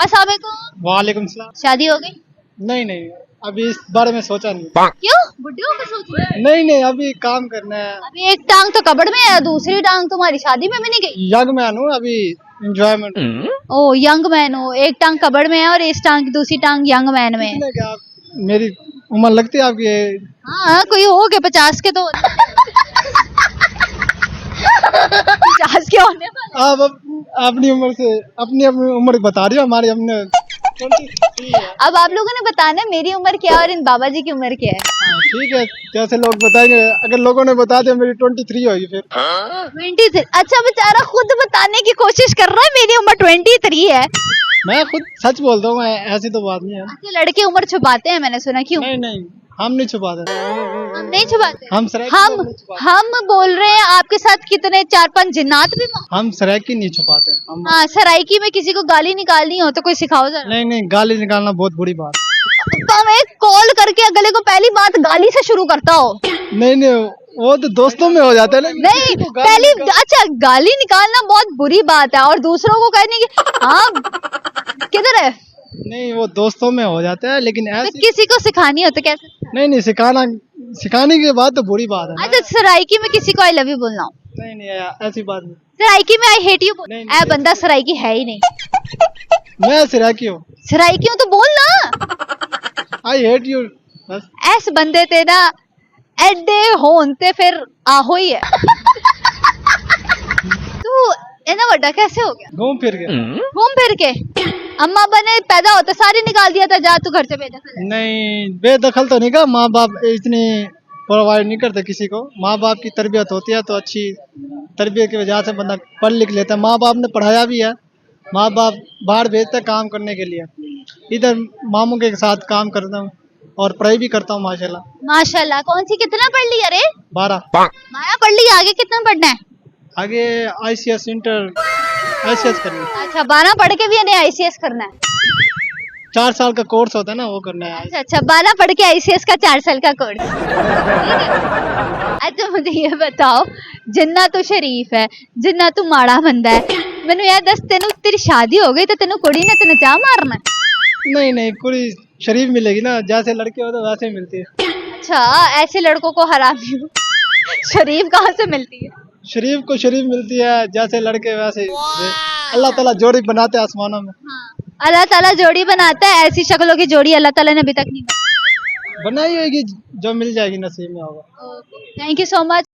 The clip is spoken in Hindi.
अस्सलाम वालेकुम। वालेकुम सलाम। शादी हो गई? नहीं नहीं, अभी इस बारे में सोचा नहीं। क्यों? बुढ़े होकर सोच रहे हैं? नहीं नहीं, अभी काम करना है। अभी एक टांग तो कबड़ में है, दूसरी टांग तुम्हारी शादी में भी नहीं गई। यंग मैन हूँ अभी, एंजॉयमेंट। ओ यंग मैन हो, एक टांग कबड़ में है और इस टांग दूसरी टांग यंग मैन में है। कितने क्या मेरी उम्र लगती है आपकी? हाँ कोई हो गए 50 के तो 50 के होने वाले। आप अपनी उम्र से अपनी अपनी उम्र बता रही हो, हमारी हमने 23 है। अब आप लोगों ने बताना है मेरी उम्र क्या है और इन बाबा जी की उम्र क्या है। हाँ, ठीक है, जैसे लोग बताएंगे। अगर लोगों ने बता दिया मेरी 23 होगी फिर। 23। अच्छा बेचारा खुद बताने की कोशिश कर रहा है मेरी उम्र 23 है। मैं खुद सच बोलता हूँ, ऐसी तो बात नहीं है। अच्छा लड़के उम्र छुपाते हैं, मैंने सुना। क्यों? नहीं नहीं, हम नहीं छुपाते। हम नहीं छुपाते। हम सराइकी हम नहीं छुपाते। हम बोल रहे हैं आपके साथ कितने 4-5 जिन्नात भी हम सराइकी नहीं छुपाते हम। हाँ सराइकी में किसी को गाली निकालनी हो तो कोई सिखाओ जरा। नहीं नहीं, गाली निकालना बहुत बुरी बात। तो हमें कॉल करके अगले को पहली बात गाली से शुरू करता हो। नहीं नहीं, वो तो दोस्तों में हो जाता है। नहीं पहली अच्छा गाली निकालना बहुत बुरी बात है और दूसरों को कहने की हाँ किधर है नहीं, वो दोस्तों में हो जाता है, लेकिन तो ऐसी किसी को सिखानी हो तो कैसे? नहीं नहीं, सिखाने के बाद तो बुरी बात है ना। अच्छा सराइकी में किसी को आई लव यू बोलना हो? नहीं नहीं, ऐसी बात नहीं। सराइकी में आई हेट यू बोल। नहीं, ऐ बंदा सराइकी है ही नहीं। मैं सिराकी हूँ। सराइकी हूँ तो बोल ना। आई हेट यू बस। ऐस बंदे ते ना एडे होन ते फिर आहो ही है। तू इतना बड़ा कैसे हो गया? घूम फिर के। घूम फिर के अम्मा अब्बा ने पैदा होता सारे निकाल दिया था, जा तू घर से बेदखल है। नहीं, बेदखल तो नहीं का, माँ बाप इतनी प्रोवाइड नहीं करते किसी को। माँ बाप की तरबियत होती है तो अच्छी तरबियत की वजह से बंदा पढ़ लिख लेता है। माँ बाप ने पढ़ाया भी है। माँ बाप बाहर भेजते हैं काम करने के लिए। इधर मामू के साथ काम करता हूँ और पढ़ाई भी करता हूँ माशाल्लाह। माशाल्लाह। कौन सी कितना पढ़ ली? अरे 12। माया पढ़ ली, आगे कितना पढ़ना है? आगे ICS इंटर ICS करनी है। अच्छा 12 पढ़ के भी इन्हें आईसीएस करना है। 4 साल का कोर्स होता है ना, वो करना है। अच्छा अच्छा 12 पढ़ के आईसीएस का 4 साल का कोर्स। अच्छा मुझे ये बताओ, जिन्ना तू शरीफ है, जिन्ना तू माड़ा बंदा है, मैनू यार दस तेनू तेरी शादी हो गई तो तेनू कुड़ी ने तेन चाह मारना है? नहीं नहीं, पूरी शरीफ मिलेगी ना, जैसे लड़के हो तो वैसे ही मिलती है। अच्छा ऐसे लड़कों को हरामी हो। शरीफ कहाँ से मिलती है? शरीफ को शरीफ मिलती है, जैसे लड़के वैसे ही। अल्लाह ताला जोड़ी बनाते हैं आसमानों में। अल्लाह ताला जोड़ी बनाता है, ऐसी शक्लों की जोड़ी अल्लाह ताला ने अभी तक नहीं बनाई होगी, जो मिल जाएगी नसीब में होगा। बनाई। Thank you so much.